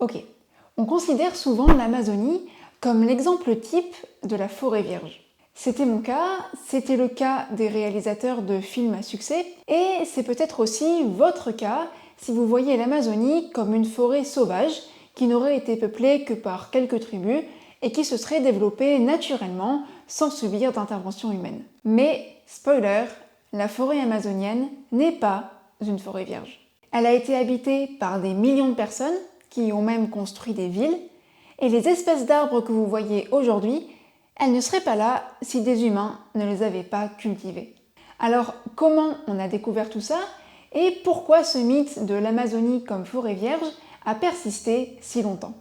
Ok, on considère souvent l'Amazonie comme l'exemple type de la forêt vierge. C'était mon cas, c'était le cas des réalisateurs de films à succès, et c'est peut-être aussi votre cas si vous voyez l'Amazonie comme une forêt sauvage qui n'aurait été peuplée que par quelques tribus et qui se serait développée naturellement sans subir d'intervention humaine. Mais, spoiler, la forêt amazonienne n'est pas une forêt vierge. Elle a été habitée par des millions de personnes qui ont même construit des villes, et les espèces d'arbres que vous voyez aujourd'hui, elles ne seraient pas là si des humains ne les avaient pas cultivées. Alors, comment on a découvert tout ça et pourquoi ce mythe de l'Amazonie comme forêt vierge a persisté si longtemps?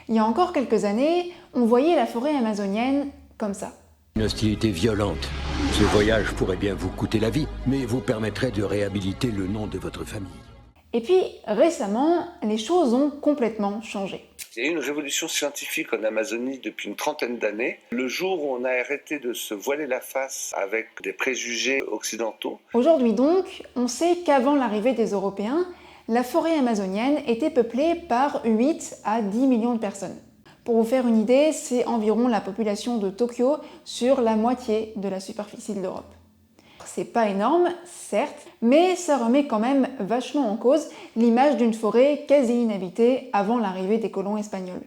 Il y a encore quelques années, on voyait la forêt amazonienne comme ça. Une hostilité violente. Ce voyage pourrait bien vous coûter la vie, mais vous permettrait de réhabiliter le nom de votre famille. Et puis, récemment, les choses ont complètement changé. Il y a eu une révolution scientifique en Amazonie depuis une trentaine d'années. Le jour où on a arrêté de se voiler la face avec des préjugés occidentaux. Aujourd'hui donc, on sait qu'avant l'arrivée des Européens, la forêt amazonienne était peuplée par 8 à 10 millions de personnes. Pour vous faire une idée, c'est environ la population de Tokyo sur la moitié de la superficie de l'Europe. C'est pas énorme, certes, mais ça remet quand même vachement en cause l'image d'une forêt quasi inhabitée avant l'arrivée des colons espagnols.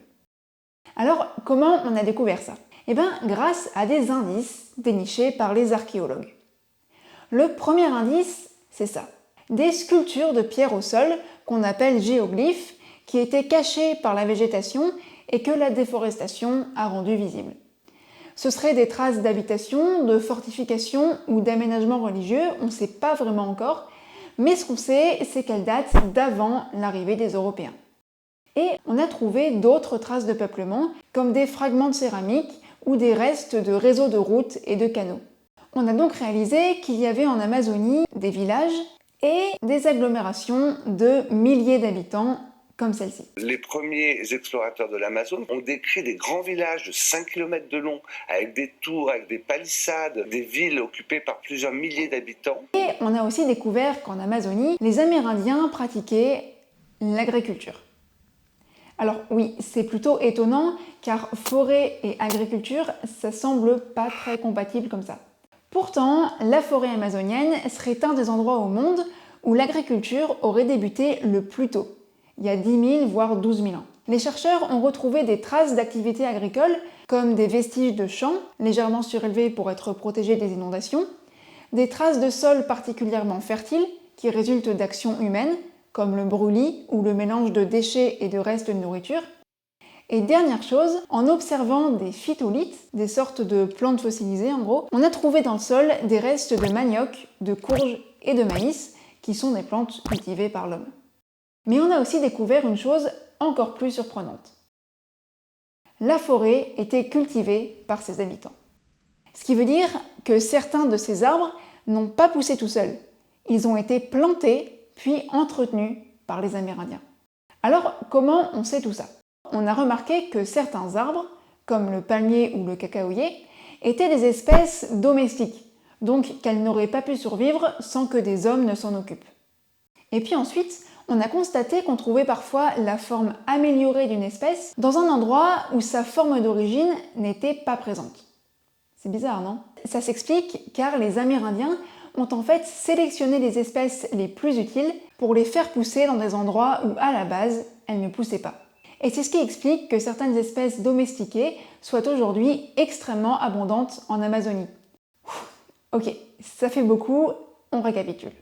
Alors, comment on a découvert ça? Eh bien, grâce à des indices dénichés par les archéologues. Le premier indice, c'est ça. Des sculptures de pierre au sol, qu'on appelle géoglyphes, qui étaient cachées par la végétation et que la déforestation a rendues visibles. Ce seraient des traces d'habitation, de fortification ou d'aménagement religieux, on ne sait pas vraiment encore, mais ce qu'on sait, c'est qu'elles datent d'avant l'arrivée des Européens. Et on a trouvé d'autres traces de peuplement, comme des fragments de céramique ou des restes de réseaux de routes et de canaux. On a donc réalisé qu'il y avait en Amazonie des villages et des agglomérations de milliers d'habitants comme celle-ci. Les premiers explorateurs de l'Amazone ont décrit des grands villages de 5 km de long, avec des tours, avec des palissades, des villes occupées par plusieurs milliers d'habitants. Et on a aussi découvert qu'en Amazonie, les Amérindiens pratiquaient l'agriculture. Alors oui, c'est plutôt étonnant, car forêt et agriculture, ça semble pas très compatible comme ça. Pourtant, la forêt amazonienne serait un des endroits au monde où l'agriculture aurait débuté le plus tôt, il y a 10 000 voire 12 000 ans. Les chercheurs ont retrouvé des traces d'activités agricoles, comme des vestiges de champs légèrement surélevés pour être protégés des inondations, des traces de sols particulièrement fertiles qui résultent d'actions humaines, comme le brûlis ou le mélange de déchets et de restes de nourriture. Et dernière chose, en observant des phytolithes, des sortes de plantes fossilisées en gros, on a trouvé dans le sol des restes de manioc, de courge et de maïs, qui sont des plantes cultivées par l'homme. Mais on a aussi découvert une chose encore plus surprenante. La forêt était cultivée par ses habitants. Ce qui veut dire que certains de ces arbres n'ont pas poussé tout seuls. Ils ont été plantés puis entretenus par les Amérindiens. Alors, comment on sait tout ça? On a remarqué que certains arbres, comme le palmier ou le cacaoyer, étaient des espèces domestiques, donc qu'elles n'auraient pas pu survivre sans que des hommes ne s'en occupent. Et puis ensuite, on a constaté qu'on trouvait parfois la forme améliorée d'une espèce dans un endroit où sa forme d'origine n'était pas présente. C'est bizarre, non? Ça s'explique car les Amérindiens ont en fait sélectionné les espèces les plus utiles pour les faire pousser dans des endroits où à la base, elles ne poussaient pas. Et c'est ce qui explique que certaines espèces domestiquées soient aujourd'hui extrêmement abondantes en Amazonie. Ok, ça fait beaucoup, on récapitule.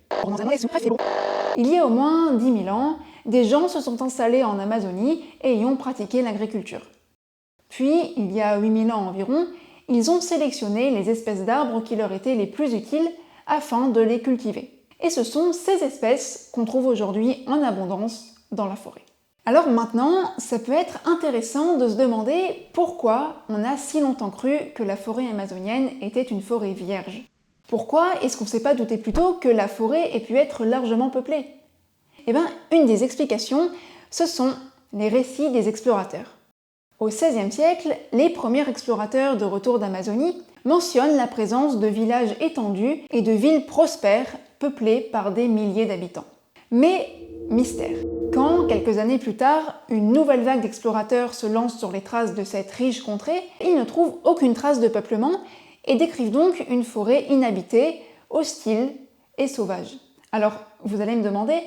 Il y a au moins 10 000 ans, des gens se sont installés en Amazonie et y ont pratiqué l'agriculture. Puis, il y a 8 000 ans environ, ils ont sélectionné les espèces d'arbres qui leur étaient les plus utiles afin de les cultiver. Et ce sont ces espèces qu'on trouve aujourd'hui en abondance dans la forêt. Alors maintenant, ça peut être intéressant de se demander pourquoi on a si longtemps cru que la forêt amazonienne était une forêt vierge. Pourquoi est-ce qu'on ne s'est pas douté plus tôt que la forêt ait pu être largement peuplée? Eh bien, une des explications, ce sont les récits des explorateurs. Au XVIe siècle, les premiers explorateurs de retour d'Amazonie mentionnent la présence de villages étendus et de villes prospères peuplées par des milliers d'habitants. Mais mystère. Quand, quelques années plus tard, une nouvelle vague d'explorateurs se lance sur les traces de cette riche contrée, ils ne trouvent aucune trace de peuplement et décrivent donc une forêt inhabitée, hostile et sauvage. Alors, vous allez me demander,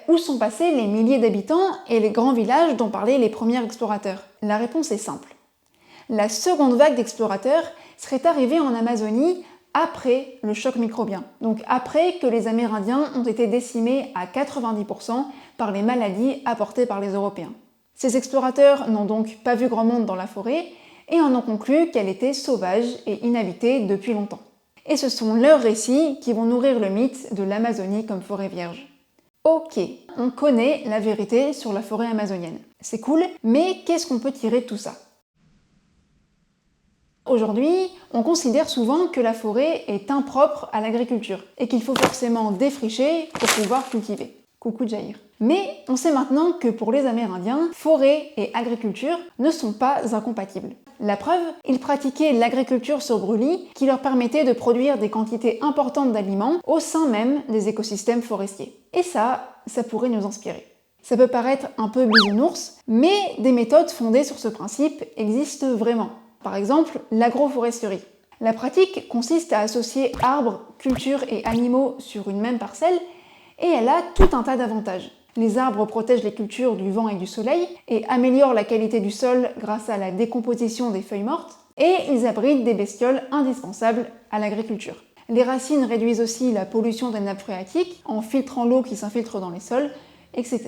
où sont passés les milliers d'habitants et les grands villages dont parlaient les premiers explorateurs? La réponse est simple. La seconde vague d'explorateurs serait arrivée en Amazonie après le choc microbien, donc après que les Amérindiens ont été décimés à 90% par les maladies apportées par les Européens. Ces explorateurs n'ont donc pas vu grand monde dans la forêt et en ont conclu qu'elle était sauvage et inhabitée depuis longtemps. Et ce sont leurs récits qui vont nourrir le mythe de l'Amazonie comme forêt vierge. Ok, on connaît la vérité sur la forêt amazonienne. C'est cool, mais qu'est-ce qu'on peut tirer de tout ça? Aujourd'hui, on considère souvent que la forêt est impropre à l'agriculture et qu'il faut forcément défricher pour pouvoir cultiver. Coucou Jair. Mais on sait maintenant que pour les Amérindiens, forêt et agriculture ne sont pas incompatibles. La preuve, ils pratiquaient l'agriculture sur brûlis qui leur permettait de produire des quantités importantes d'aliments au sein même des écosystèmes forestiers. Et ça pourrait nous inspirer. Ça peut paraître un peu bisounours, mais des méthodes fondées sur ce principe existent vraiment. Par exemple, l'agroforesterie. La pratique consiste à associer arbres, cultures et animaux sur une même parcelle et elle a tout un tas d'avantages. Les arbres protègent les cultures du vent et du soleil et améliorent la qualité du sol grâce à la décomposition des feuilles mortes et ils abritent des bestioles indispensables à l'agriculture. Les racines réduisent aussi la pollution des nappes phréatiques en filtrant l'eau qui s'infiltre dans les sols, etc.,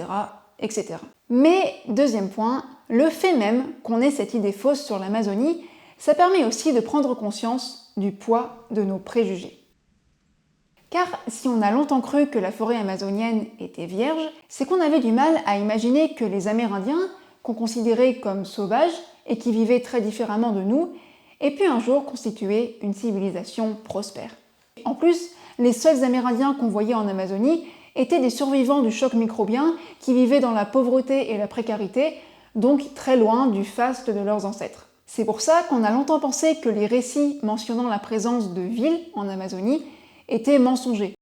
etc. Mais, deuxième point, le fait même qu'on ait cette idée fausse sur l'Amazonie, ça permet aussi de prendre conscience du poids de nos préjugés. Car si on a longtemps cru que la forêt amazonienne était vierge, c'est qu'on avait du mal à imaginer que les Amérindiens, qu'on considérait comme sauvages et qui vivaient très différemment de nous, aient pu un jour constituer une civilisation prospère. En plus, les seuls Amérindiens qu'on voyait en Amazonie étaient des survivants du choc microbien qui vivaient dans la pauvreté et la précarité, donc très loin du faste de leurs ancêtres. C'est pour ça qu'on a longtemps pensé que les récits mentionnant la présence de villes en Amazonie étaient mensongers.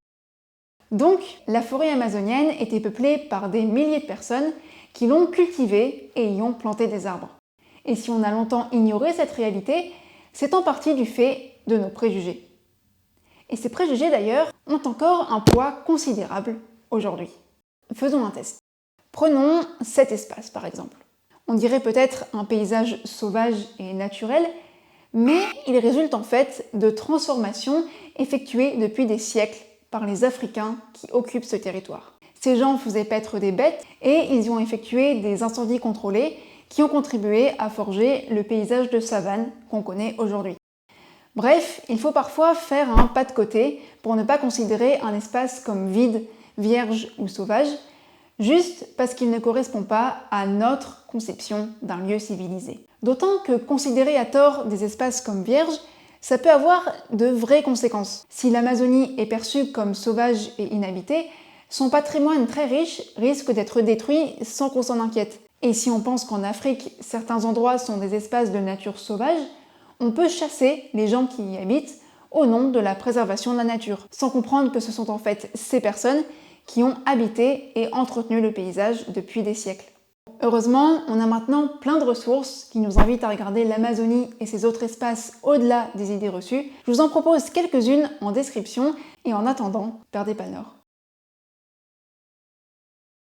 Donc, la forêt amazonienne était peuplée par des milliers de personnes qui l'ont cultivée et y ont planté des arbres. Et si on a longtemps ignoré cette réalité, c'est en partie du fait de nos préjugés. Et ces préjugés d'ailleurs ont encore un poids considérable aujourd'hui. Faisons un test. Prenons cet espace par exemple. On dirait peut-être un paysage sauvage et naturel, mais il résulte en fait de transformations effectuées depuis des siècles par les Africains qui occupent ce territoire. Ces gens faisaient paître des bêtes et ils y ont effectué des incendies contrôlés qui ont contribué à forger le paysage de savane qu'on connaît aujourd'hui. Bref, il faut parfois faire un pas de côté pour ne pas considérer un espace comme vide, vierge ou sauvage, juste parce qu'il ne correspond pas à notre conception d'un lieu civilisé. D'autant que considérer à tort des espaces comme vierges, ça peut avoir de vraies conséquences. Si l'Amazonie est perçue comme sauvage et inhabitée, son patrimoine très riche risque d'être détruit sans qu'on s'en inquiète. Et si on pense qu'en Afrique, certains endroits sont des espaces de nature sauvage, on peut chasser les gens qui y habitent au nom de la préservation de la nature, sans comprendre que ce sont en fait ces personnes qui ont habité et entretenu le paysage depuis des siècles. Heureusement, on a maintenant plein de ressources qui nous invitent à regarder l'Amazonie et ses autres espaces au-delà des idées reçues. Je vous en propose quelques-unes en description et en attendant, perdez pas le nord.